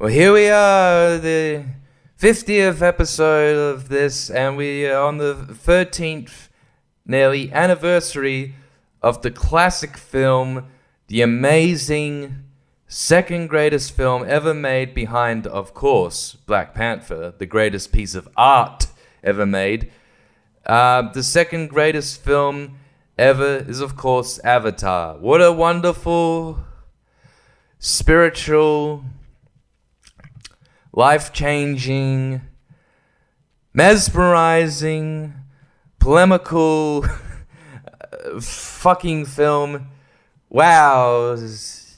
Well, here we are, the 50th episode of this, and we are on the 13th, nearly, anniversary of the classic film, the amazing second greatest film ever made behind, of course, Black Panther, the greatest piece of art ever made. The second greatest film ever is, of course, Avatar. What a wonderful, spiritual, life-changing, mesmerizing, polemical fucking film. Wow.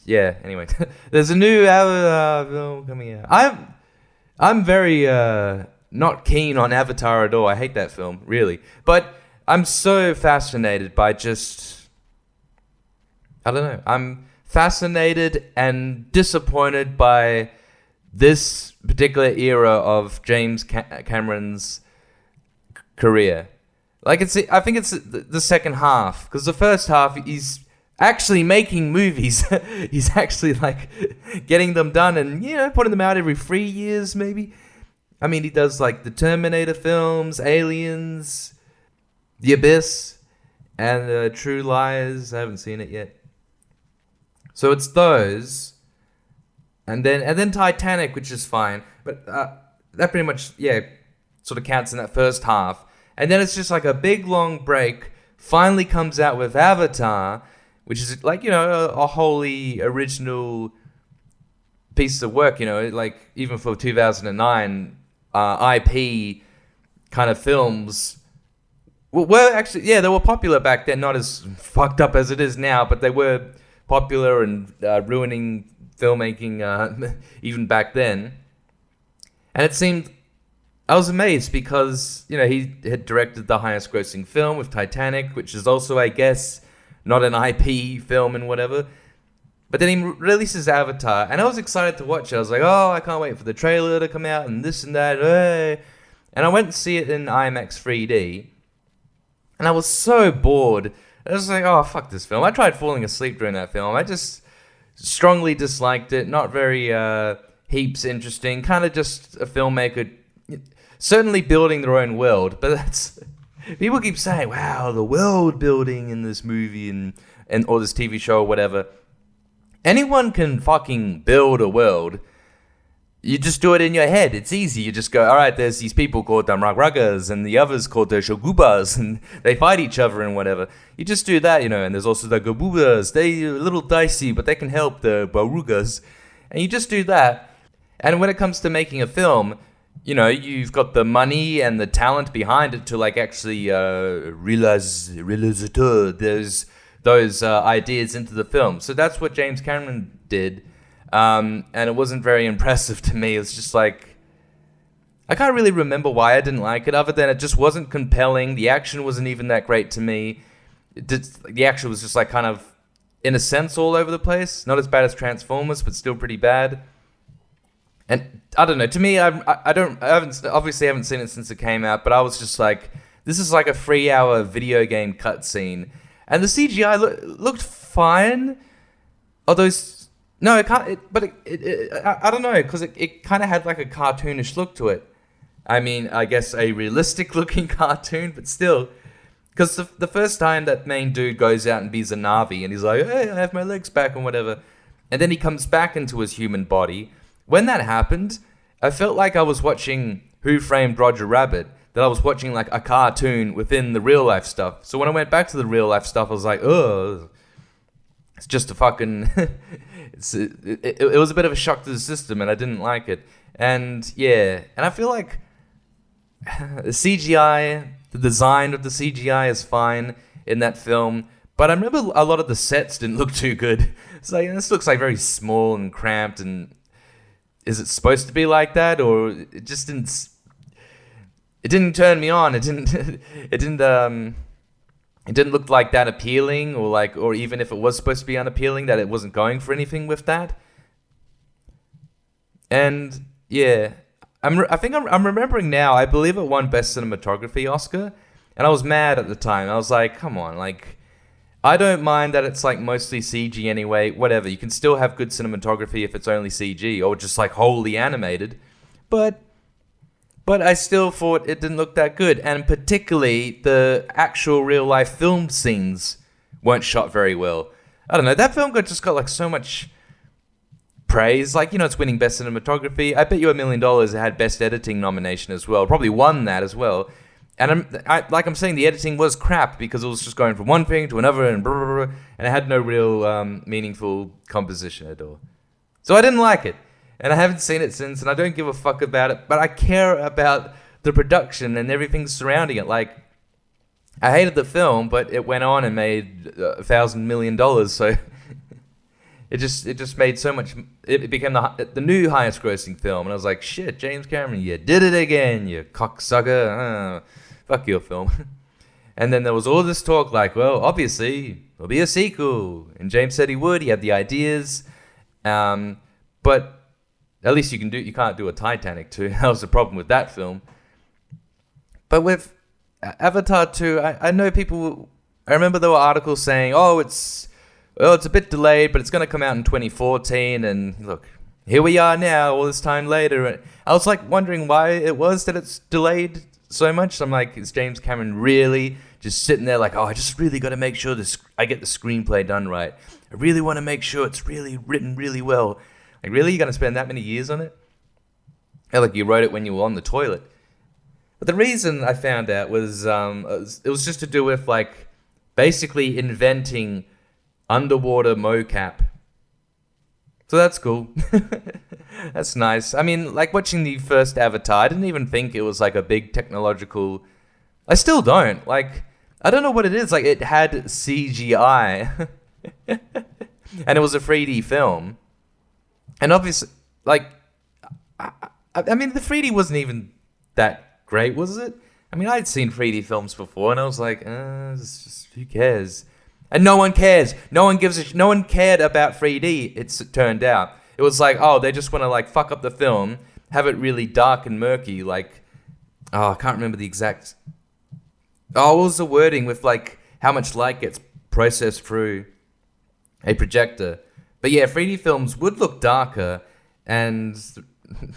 Yeah, anyway. There's a new Avatar film coming out. I'm very not keen on Avatar at all. I hate that film, really. But I'm so fascinated by I don't know. I'm fascinated and disappointed by this particular era of James Cameron's career. I think it's the second half, because the first half he's actually making movies. He's actually getting them done and putting them out every 3 years maybe. I mean, he does the Terminator films, Aliens, The Abyss, and True Lies. I haven't seen it yet. So it's those. And then Titanic, which is fine, but that pretty much sort of counts in that first half. And then it's just a big long break. Finally comes out with Avatar, which is a wholly original piece of work. Even for 2009 IP kind of films were actually they were popular back then. Not as fucked up as it is now, but they were popular and ruining filmmaking even back then. And it seemed, I was amazed because he had directed the highest grossing film with Titanic, which is also, I guess, not an IP film and whatever. But then he releases Avatar, and I was excited to watch it. I was like, oh, I can't wait for the trailer to come out and this and that. Hey. And I went to see it in IMAX 3D, and I was so bored. I was like, oh, fuck this film. I tried falling asleep during that film. I just strongly disliked it. Not very heaps interesting. Kind of just a filmmaker certainly building their own world. But that's, people keep saying, wow, the world building in this movie and or this TV show or whatever. Anyone can fucking build a world. You just do it in your head. It's easy. You just go, all right, there's these people called the Ragragas and the others called the Shogubas, and they fight each other and whatever. You just do that, and there's also the Gabubas. They're a little dicey, but they can help the Barugas. And you just do that. And when it comes to making a film, you've got the money and the talent behind it to actually realize those ideas into the film. So that's what James Cameron did. And it wasn't very impressive to me. It's just I can't really remember why I didn't like it, other than it just wasn't compelling. The action wasn't even that great to me. The action was just kind of, in a sense, all over the place. Not as bad as Transformers, but still pretty bad. And I don't know. To me, I haven't seen it since it came out, but I was just this is a 3-hour video game cutscene, and the CGI looked fine. Although, no, it can't. I don't know, because it kind of had a cartoonish look to it. I mean, I guess a realistic looking cartoon, but still. Because the first time that main dude goes out and be's a Na'vi, and he's like, hey, I have my legs back and whatever. And then he comes back into his human body. When that happened, I felt like I was watching Who Framed Roger Rabbit, that I was watching a cartoon within the real life stuff. So when I went back to the real life stuff, I was like, oh, it's just a fucking... it was a bit of a shock to the system, and I didn't like it. And I feel like the CGI, the design of the CGI is fine in that film, but I remember a lot of the sets didn't look too good. It's this looks very small and cramped, and is it supposed to be like that, or it just didn't? It didn't turn me on. It didn't look like that appealing, or even if it was supposed to be unappealing, that it wasn't going for anything with that. And I think I'm remembering now. I believe it won Best Cinematography Oscar, and I was mad at the time. I was like, come on, I don't mind that it's like mostly CG anyway. Whatever, you can still have good cinematography if it's only CG or just like wholly animated. But I still thought it didn't look that good, and particularly the actual real life film scenes weren't shot very well. I don't know. That film just got like so much praise. Like, it's winning best cinematography. I bet you $1 million it had best editing nomination as well. Probably won that as well. And I'm saying, the editing was crap because it was just going from one thing to another and blah, blah, blah, and it had no real meaningful composition at all. So I didn't like it. And I haven't seen it since, and I don't give a fuck about it. But I care about the production and everything surrounding it. Like, I hated the film, but it went on and made $1,000 million. So it just made so much. It became the new highest grossing film, and I was like, shit, James Cameron, you did it again, you cocksucker. Fuck your film. And then there was all this talk like, well, obviously there'll be a sequel, and James said he would. He had the ideas, but at least you can't do a Titanic 2. That was the problem with that film. But with Avatar 2, I know people. I remember there were articles saying, it's a bit delayed, but it's going to come out in 2014. And look, here we are now, all this time later. I was like wondering why it was that it's delayed so much. I'm like, is James Cameron really just sitting there like, I just really got to make sure I get the screenplay done right. I really want to make sure it's really written really well. Like, really? You're going to spend that many years on it? Like, you wrote it when you were on the toilet. But the reason I found out was, it was just to do with, like, basically inventing underwater mocap. So that's cool. That's nice. I mean, like, watching the first Avatar, I didn't even think it was, like, a big technological. I still don't. Like, I don't know what it is. Like, it had CGI. And it was a 3D film. And obviously, like, I mean, the 3D wasn't even that great, was it? I mean, I'd seen 3D films before, and I was like, who cares? And no one cares. No one cared about 3D, it turned out. It was like, they just want to, like, fuck up the film, have it really dark and murky, like, I can't remember the exact. What was the wording with, like, how much light gets processed through a projector? But yeah, 3D films would look darker, and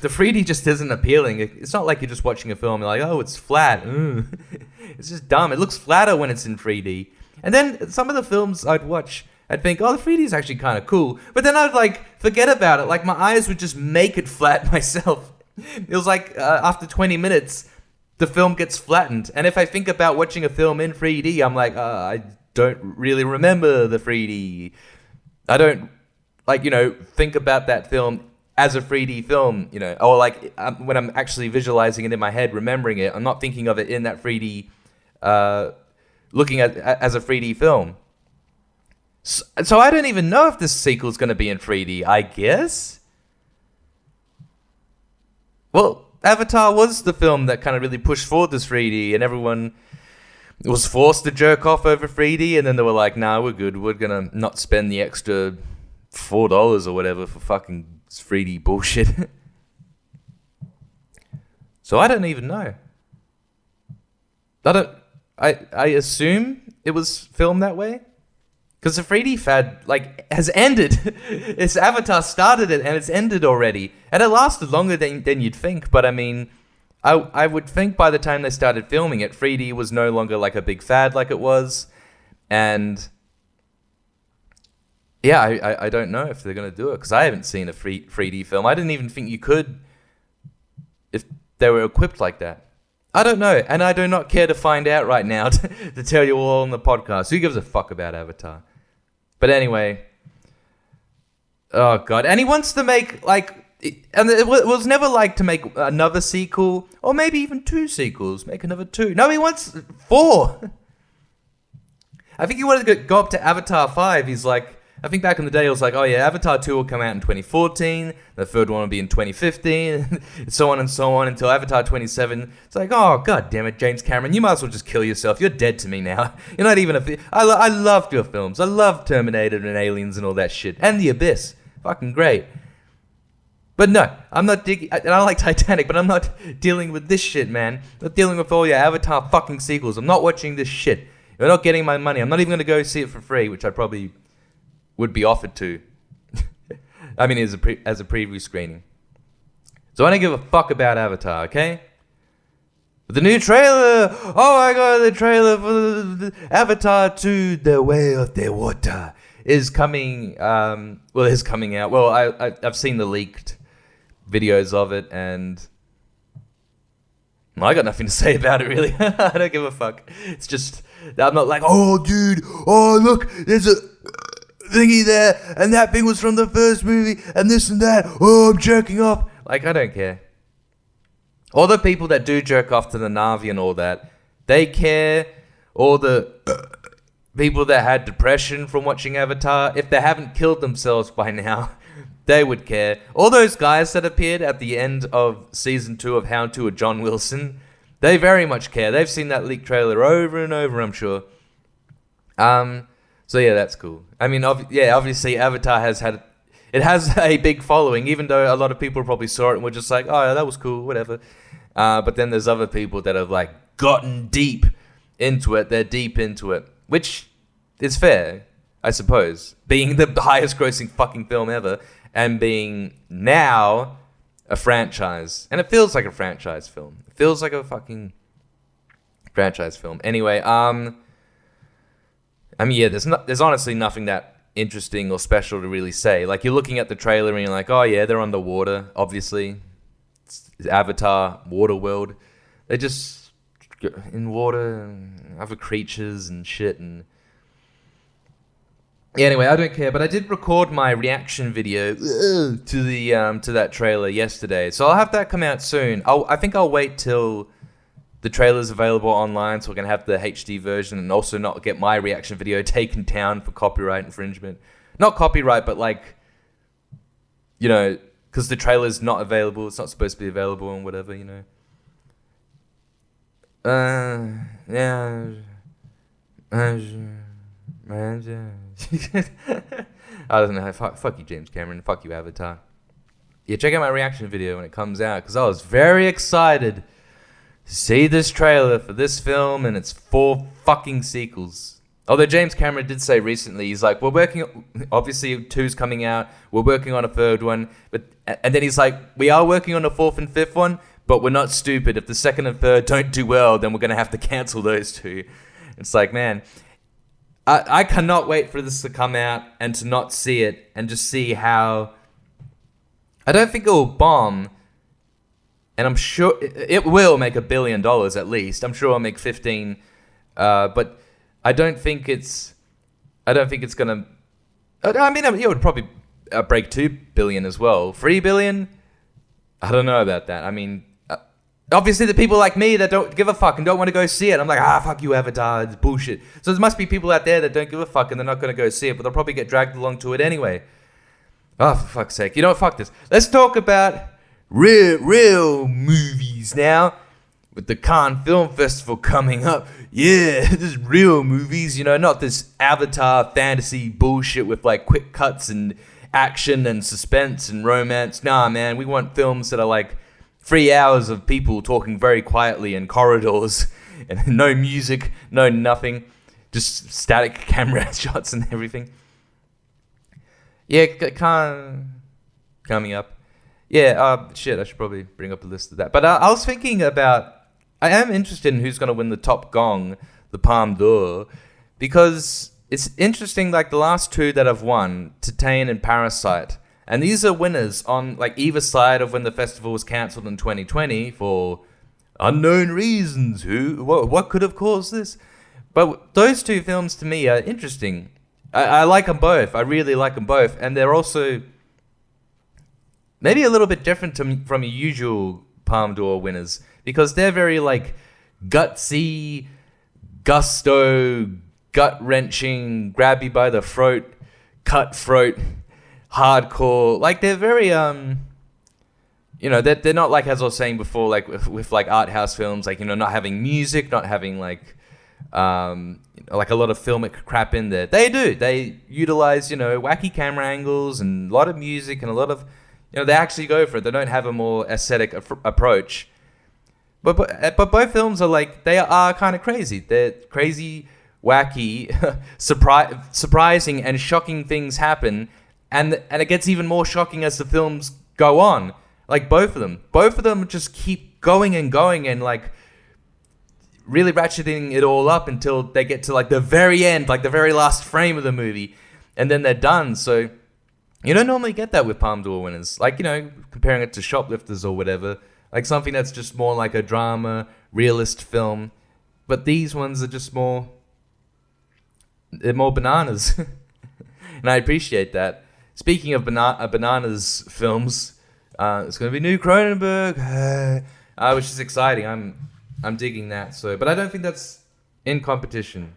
the 3D just isn't appealing. It's not like you're just watching a film and you're like, it's flat. It's just dumb. It looks flatter when it's in 3D. And then some of the films I'd watch, I'd think, the 3D is actually kind of cool. But then I'd, like, forget about it. Like, my eyes would just make it flat myself. It was like, after 20 minutes, the film gets flattened. And if I think about watching a film in 3D, I'm like, I don't really remember the 3D. I don't, think about that film as a 3D film, or like when I'm actually visualizing it in my head, remembering it, I'm not thinking of it in that 3D, looking at as a 3D film. So I don't even know if this sequel is going to be in 3D, I guess. Well, Avatar was the film that kind of really pushed forward this 3D, and everyone was forced to jerk off over 3D, and then they were like, nah, we're good. We're going to not spend the extra $4 or whatever for fucking 3D bullshit. So I don't even know. I assume it was filmed that way, because the 3D fad has ended. It's Avatar started it and it's ended already, and it lasted longer than you'd think. But I mean, I would think by the time they started filming it, 3D was no longer like a big fad like it was, and yeah, I don't know if they're gonna do it, because I haven't seen a 3D film. I didn't even think you could if they were equipped like that. I don't know, and I do not care to find out right now to tell you all on the podcast. Who gives a fuck about Avatar? But anyway, oh god, and he wants to make and it was never to make another sequel, or maybe even 2 sequels. Make another 2. No, he wants 4. I think he wanted to go up to Avatar 5. He's like, I think back in the day, it was like, Avatar 2 will come out in 2014, the third one will be in 2015, so on and so on, until Avatar 27. It's like, oh, god damn it, James Cameron, you might as well just kill yourself. You're dead to me now. You're not even I loved your films. I loved Terminator and Aliens and all that shit. And The Abyss. Fucking great. But no, I'm not digging, and I like Titanic, but I'm not dealing with this shit, man. I'm not dealing with all your Avatar fucking sequels. I'm not watching this shit. You're not getting my money. I'm not even going to go see it for free, which I probably would be offered to. I mean, as a preview screening. So I don't give a fuck about Avatar, okay? But the new trailer! Oh my god, the trailer for the Avatar 2, The Way of the Water is coming, is coming out. Well, I've seen the leaked videos of it, and I got nothing to say about it, really. I don't give a fuck. It's just, I'm not like, oh, dude, oh, look, there's a thingy there, and that thing was from the first movie, and this and that. Oh, I'm jerking off. Like, I don't care. All the people that do jerk off to the Na'vi and all that, they care. All the people that had depression from watching Avatar, if they haven't killed themselves by now, they would care. All those guys that appeared at the end of season 2 of How to with John Wilson, they very much care. They've seen that leaked trailer over and over, I'm sure. So yeah, that's cool. I mean, obviously Avatar has a big following, even though a lot of people probably saw it and were just like, oh, that was cool, whatever. But then there's other people that have like gotten deep into it. They're deep into it, which is fair, I suppose. Being the highest grossing fucking film ever and being now a franchise. And it feels like a franchise film. It feels like a fucking franchise film. Anyway, I mean, yeah, there's honestly nothing that interesting or special to really say. Like, you're looking at the trailer and you're like, oh yeah, they're underwater, obviously. It's Avatar, water world. They're just in water and other creatures and shit. And yeah, anyway, I don't care. But I did record my reaction video to that trailer yesterday, so I'll have that come out soon. I think I'll wait till the trailer's available online, so I can have the HD version and also not get my reaction video taken down for copyright infringement. Not copyright, but like, you know, because the trailer's not available. It's not supposed to be available and whatever, you know. Yeah. I don't know. Fuck you, James Cameron. Fuck you, Avatar. Yeah, check out my reaction video when it comes out, because I was very excited to see this trailer for this film and its 4 fucking sequels. Although James Cameron did say recently, he's like, obviously 2's coming out, we're working on a 3rd one, and then he's like, we are working on a 4th and 5th one, but we're not stupid. If the 2nd and 3rd don't do well, then we're going to have to cancel those 2. It's like, man, I cannot wait for this to come out and to not see it and just see how... I don't think it will bomb, and I'm sure it will make $1 billion at least. I'm sure it'll make 15, but I don't think it's gonna. I mean, it would probably break 2 billion as well. 3 billion? I don't know about that. I mean, obviously the people like me that don't give a fuck and don't want to go see it, I'm like, fuck you, Avatar, it's bullshit. So there must be people out there that don't give a fuck and they're not gonna go see it, but they'll probably get dragged along to it anyway. Oh, for fuck's sake! You know what? Fuck this. Let's talk about real movies now, with the Cannes Film Festival coming up. Yeah, this is real movies, you know, not this Avatar fantasy bullshit with like quick cuts and action and suspense and romance. Nah, man, we want films that are like 3 hours of people talking very quietly in corridors and no music, no nothing, just static camera shots and everything. Yeah, coming up. Yeah, shit, I should probably bring up a list of that. But I was thinking about... I am interested in who's going to win the Top Gong, the Palme d'Or, because it's interesting, like, the last 2 that have won, Titane and Parasite, and these are winners on, like, either side of when the festival was cancelled in 2020 for unknown reasons. What could have caused this? But those 2 films, to me, are interesting. I like them both. I really like them both. And they're also... maybe a little bit different from your usual Palme d'Or winners, because they're very like gutsy, gusto, gut-wrenching, grab you by the throat, cutthroat, hardcore. Like they're very you know, they're not like, as I was saying before, like with like art house films, like, you know, not having music, not having like a lot of filmic crap in there. They utilize, you know, wacky camera angles and a lot of music and a lot of, you know, they actually go for it. They don't have a more aesthetic approach. But both films are like, they are kind of crazy. They're crazy wacky, surprising and shocking things happen, and it gets even more shocking as the films go on. Like both of them just keep going and like really ratcheting it all up until they get to like the very end, like the very last frame of the movie, and then they're done. So you don't normally get that with Palme d'Or winners. Like, you know, comparing it to Shoplifters or whatever, like something that's just more like a drama, realist film. But these ones are just they're more bananas. And I appreciate that. Speaking of bananas films, it's going to be new Cronenberg, which is exciting. I'm digging that. So, but I don't think that's in competition.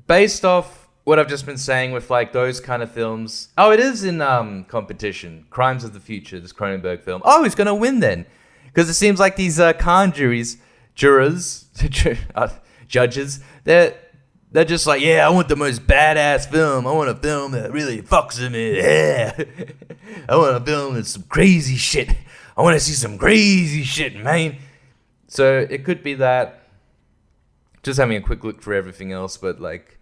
Based off what I've just been saying with like those kind of films, it is in competition. Crimes of the Future, this Cronenberg film. Oh, he's going to win then, because it seems like these jurors, judges, they're just like, yeah, I want the most badass film. I want a film that really fucks with me. Yeah. I want a film that's some crazy shit. I want to see some crazy shit, man. So it could be that. Just having a quick look for everything else, but like,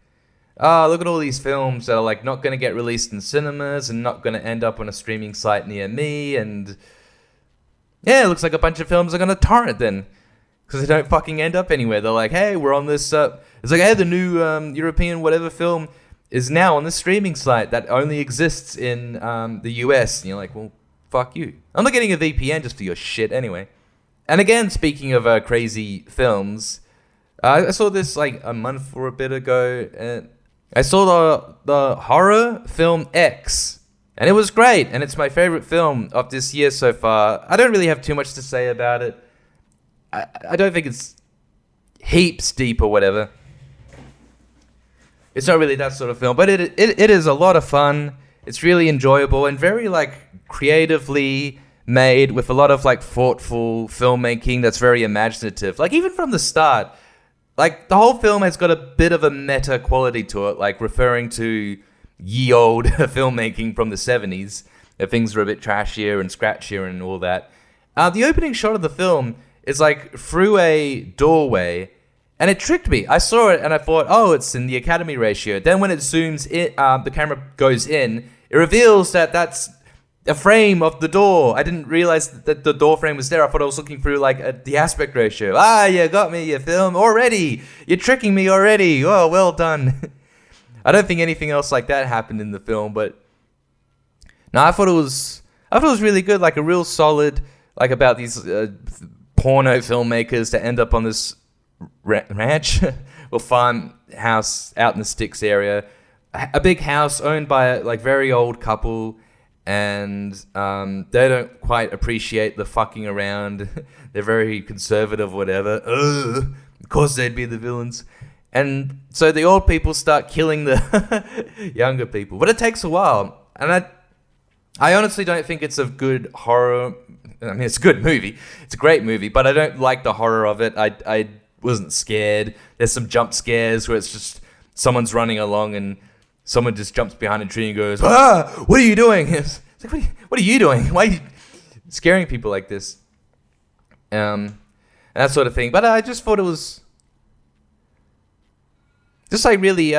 look at all these films that are like not going to get released in cinemas and not going to end up on a streaming site near me. And yeah, it looks like a bunch of films are going to torrent then, because they don't fucking end up anywhere. They're like, hey, we're on this. It's like, hey, the new European whatever film is now on this streaming site that only exists in the US. And you're like, well, fuck you. I'm not getting a VPN just for your shit anyway. And again, speaking of crazy films, I saw this like a month or a bit ago. And I saw the horror film X, and it was great. And it's my favorite film of this year so far. I don't really have too much to say about it. I don't think it's heaps deep or whatever. It's not really that sort of film, but it is a lot of fun. It's really enjoyable and very like creatively made, with a lot of like thoughtful filmmaking that's very imaginative. Like even from the start, like the whole film has got a bit of a meta quality to it, like referring to ye old filmmaking from the 70s. Things are a bit trashier and scratchier and all that. The opening shot of the film is like through a doorway, and it tricked me. I saw it and I thought, oh, it's in the Academy ratio. Then when it zooms in, the camera goes in, it reveals that that's a frame of the door. I didn't realize that the door frame was there. I thought I was looking through like the aspect ratio. You got me, you film already. You're tricking me already. Oh, well done. I don't think anything else like that happened in the film, but no, I thought it was really good. Like a real solid, like about these porno filmmakers to end up on this ranch or farmhouse out in the sticks area, a big house owned by a like very old couple, and they don't quite appreciate the fucking around. They're very conservative, whatever. Of course they'd be the villains. And so the old people start killing the younger people, but it takes a while. And I honestly don't think it's a good horror. I mean, it's a good movie. It's a great movie, but I don't like the horror of it. I wasn't scared. There's some jump scares where it's just someone's running along and someone just jumps behind a tree and goes, what are you doing? It's like, what are you doing? Why are you scaring people like this? And that sort of thing. But I just thought it was just like really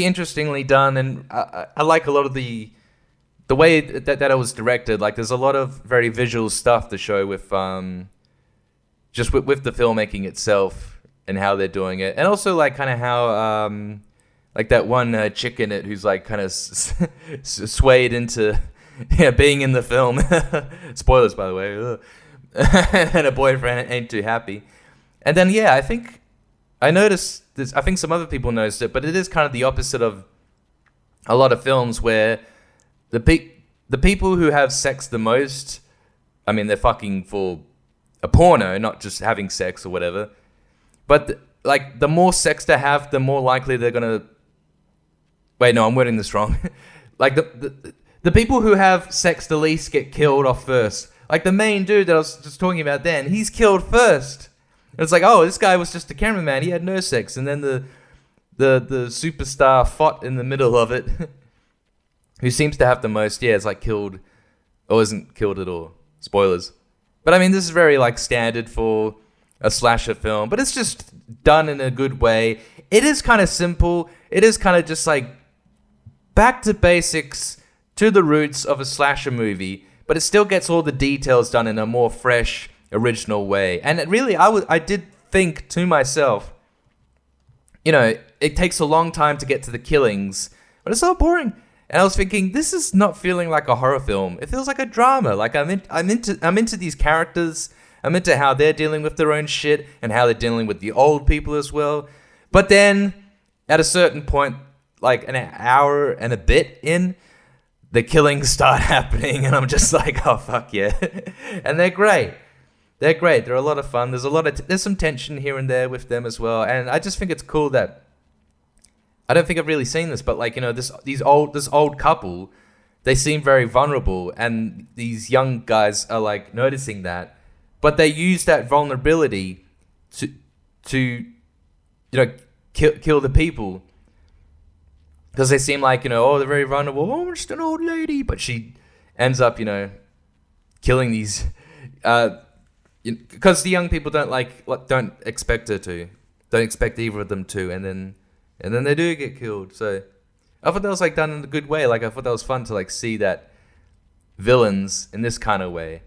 interestingly done. And I like a lot of the way that it was directed. Like there's a lot of very visual stuff to show with just with the filmmaking itself and how they're doing it, and also like kind of how like that one chick in it who's like kind of swayed into being in the film. Spoilers, by the way. And her boyfriend ain't too happy. And then I think I noticed this. I think some other people noticed it, but it is kind of the opposite of a lot of films where the people who have sex the most, I mean, they're fucking for a porno, not just having sex or whatever. But like the more sex they have, the more likely they're gonna. Wait, no, I'm wording this wrong. Like the people who have sex the least get killed off first. Like the main dude that I was just talking about then, he's killed first. And it's like, oh, this guy was just a cameraman. He had no sex, and then the superstar fought in the middle of it, who seems to have the most. Is like killed, or isn't killed at all. Spoilers. But I mean, this is very like standard for a slasher film, but it's just done in a good way. It is kind of simple. It is kind of just like back to basics, to the roots of a slasher movie, but it still gets all the details done in a more fresh, original way. And it really, I did think to myself, you know, it takes a long time to get to the killings, but it's so boring. And I was thinking, this is not feeling like a horror film. It feels like a drama. Like I'm into these characters. I'm into how they're dealing with their own shit and how they're dealing with the old people as well. But then, at a certain point, like an hour and a bit in, the killings start happening, and I'm just like, oh fuck yeah. And they're great. They're great. They're a lot of fun. There's some tension here and there with them as well, and I just think it's cool that I don't think I've really seen this, but like, you know, this old couple, they seem very vulnerable, and these young guys are like noticing that, but they use that vulnerability to you know, kill the people. Because they seem like, you know, oh, they're very vulnerable. Oh, I'm just an old lady. But she ends up, you know, killing these... because the young people don't expect her to. Don't expect either of them to. And then they do get killed. So I thought that was, like, done in a good way. Like, I thought that was fun to, like, see that villains in this kind of way.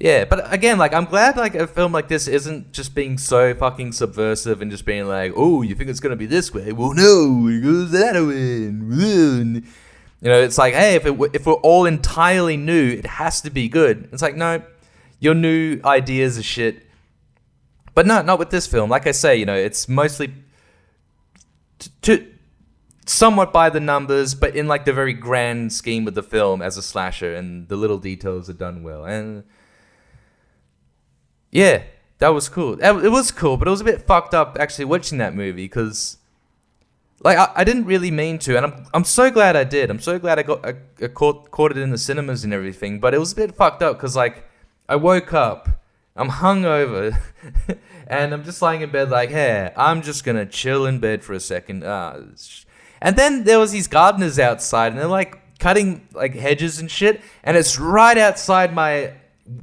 Yeah, but again, like, I'm glad, like, a film like this isn't just being so fucking subversive and just being like, oh, you think it's gonna be this way? Well, no, it goes that way. You know, it's like, hey, if we're all entirely new, it has to be good. It's like, no, your new ideas are shit. But no, not with this film. Like I say, you know, it's mostly somewhat by the numbers, but in, like, the very grand scheme of the film as a slasher, and the little details are done well. And yeah, that was cool. It was cool, but it was a bit fucked up actually watching that movie, because, like, I didn't really mean to, and I'm so glad I did. I'm so glad I caught it in the cinemas and everything. But it was a bit fucked up because, like, I woke up, I'm hungover, and I'm just lying in bed like, hey, I'm just gonna chill in bed for a second. And then there was these gardeners outside, and they're like cutting like hedges and shit, and it's right outside my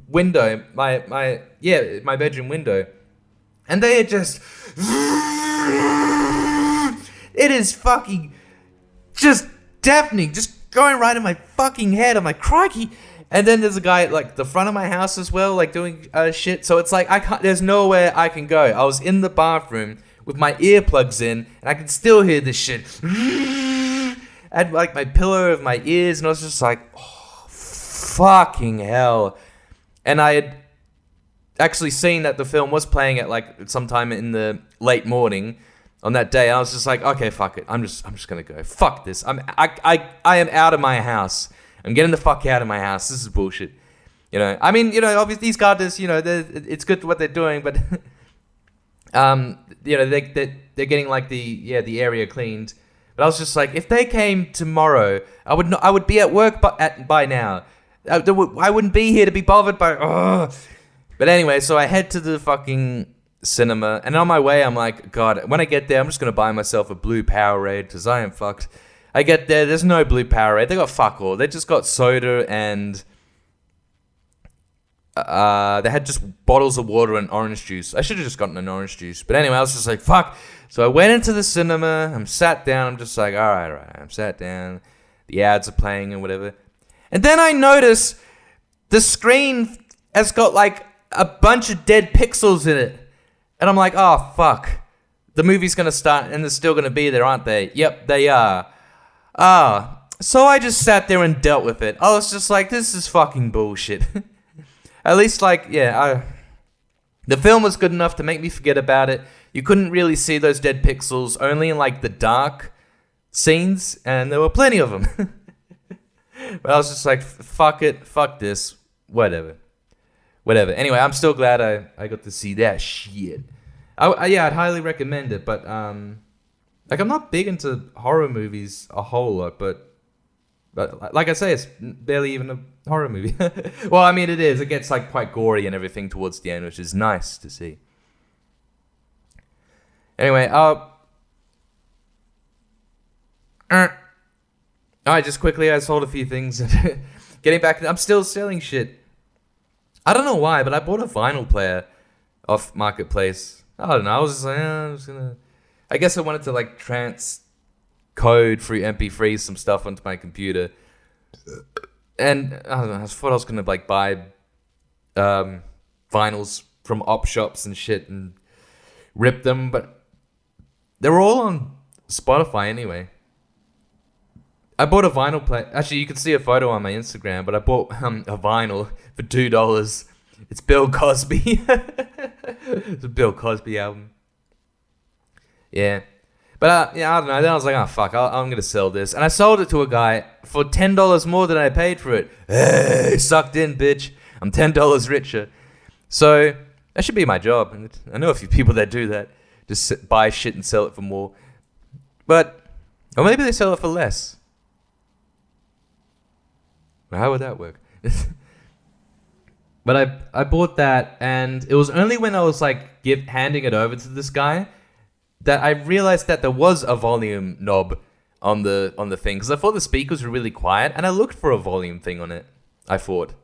window, my bedroom window, and they are just, it is fucking just deafening, just going right in my fucking head. I'm like, crikey. And then there's a guy at, like, the front of my house as well, like, doing shit. So it's like, there's nowhere I can go. I was in the bathroom with my earplugs in, and I can still hear this shit. I had, like, my pillow of my ears, and I was just like, oh, fucking hell. And I had actually seen that the film was playing at, like, sometime in the late morning on that day. And I was just like, okay, fuck it. I'm just gonna go. Fuck this. I am out of my house. I'm getting the fuck out of my house. This is bullshit. You know, I mean, you know, obviously these gardeners, you know, it's good what they're doing, but you know, they're getting, like, the area cleaned. But I was just like, if they came tomorrow, I would be at work by now. I wouldn't be here to be bothered by. Ugh. But anyway, so I head to the fucking cinema, and on my way, I'm like, God, when I get there, I'm just gonna buy myself a blue Powerade, because I am fucked. I get there, there's no blue Powerade. They got fuck all. They just got soda, and they had just bottles of water and orange juice. I should have just gotten an orange juice. But anyway, I was just like, fuck. So I went into the cinema. I'm sat down. I'm just like, all right. I'm sat down. The ads are playing and whatever. And then I notice the screen has got, like, a bunch of dead pixels in it. And I'm like, oh, fuck. The movie's going to start, and they're still going to be there, aren't they? Yep, they are. So I just sat there and dealt with it. I was just like, this is fucking bullshit. At least, like, yeah, the film was good enough to make me forget about it. You couldn't really see those dead pixels, only in, like, the dark scenes, and there were plenty of them. But I was just like, fuck it, fuck this, whatever. Anyway, I'm still glad I got to see that shit. I'd highly recommend it, but like, I'm not big into horror movies a whole lot, but like I say, it's barely even a horror movie. Well, I mean, it is. It gets, like, quite gory and everything towards the end, which is nice to see. Anyway, alright, just quickly, I sold a few things. Getting back, I'm still selling shit. I don't know why, but I bought a vinyl player off marketplace. I don't know. I was just like, I guess I wanted to like transcode through MP3 some stuff onto my computer, and I don't know. I thought I was gonna like buy vinyls from op shops and shit and rip them, but they were all on Spotify anyway. I bought a vinyl player. Actually, you can see a photo on my Instagram, but I bought a vinyl for $2. It's Bill Cosby. It's a Bill Cosby album. Yeah. But yeah, I don't know. Then I was like, oh fuck, I'm gonna sell this, and I sold it to a guy for $10 more than I paid for it. Hey, sucked in, bitch. I'm $10 richer. So that should be my job. And I know a few people that do that. Just buy shit and sell it for more. But, or maybe they sell it for less. How would that work? But I bought that, and it was only when I was like handing it over to this guy that I realized that there was a volume knob on the thing, because I thought the speakers were really quiet, and I looked for a volume thing on it. I thought,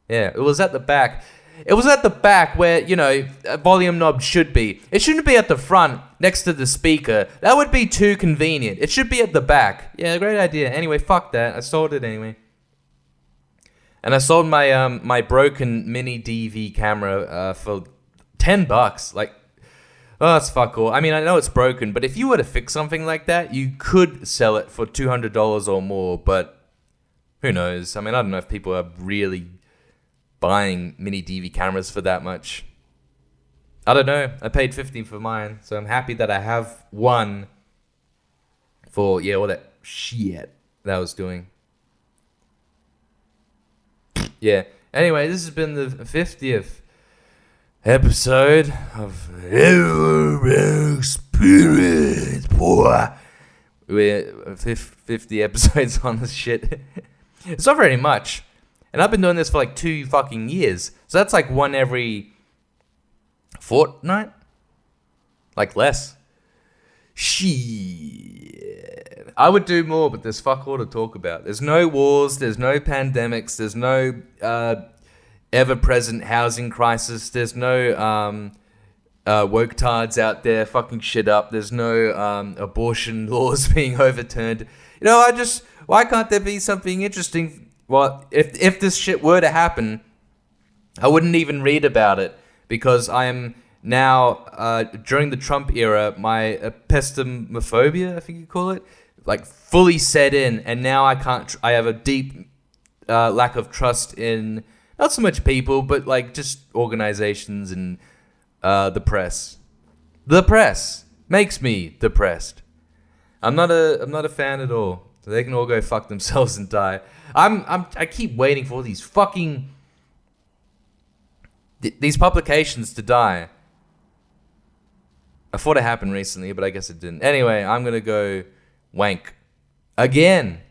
yeah, it was at the back. It was at the back where, you know, a volume knob should be. It shouldn't be at the front next to the speaker. That would be too convenient. It should be at the back. Yeah, great idea. Anyway, fuck that. I sold it anyway. And I sold my my broken MiniDV camera for $10. Like, oh, that's fuck all. I mean, I know it's broken, but if you were to fix something like that, you could sell it for $200 or more, but who knows? I mean, I don't know if people are really buying MiniDV cameras for that much. I don't know. I paid $15 for mine, so I'm happy that I have one for, yeah, all that shit that I was doing. Yeah. Anyway, this has been the 50th episode of Spirit, boy. We're 50 episodes on this shit. It's not very much. And I've been doing this for like 2 fucking years. So that's like one every fortnight? Like less. Shit. I would do more, but there's fuck all to talk about. There's no wars, there's no pandemics, there's no ever-present housing crisis, there's no woke-tards out there fucking shit up, there's no abortion laws being overturned. You know, why can't there be something interesting? Well, if this shit were to happen, I wouldn't even read about it, because I am now, during the Trump era, my epistemophobia, I think you call it, like fully set in, and now I can't, I have a deep lack of trust in, not so much people, but like just organizations and the press. The press makes me depressed. I'm not a fan at all. So they can all go fuck themselves and die. I keep waiting for these fucking these publications to die. I thought it happened recently, but I guess it didn't. Anyway, I'm gonna go wank again.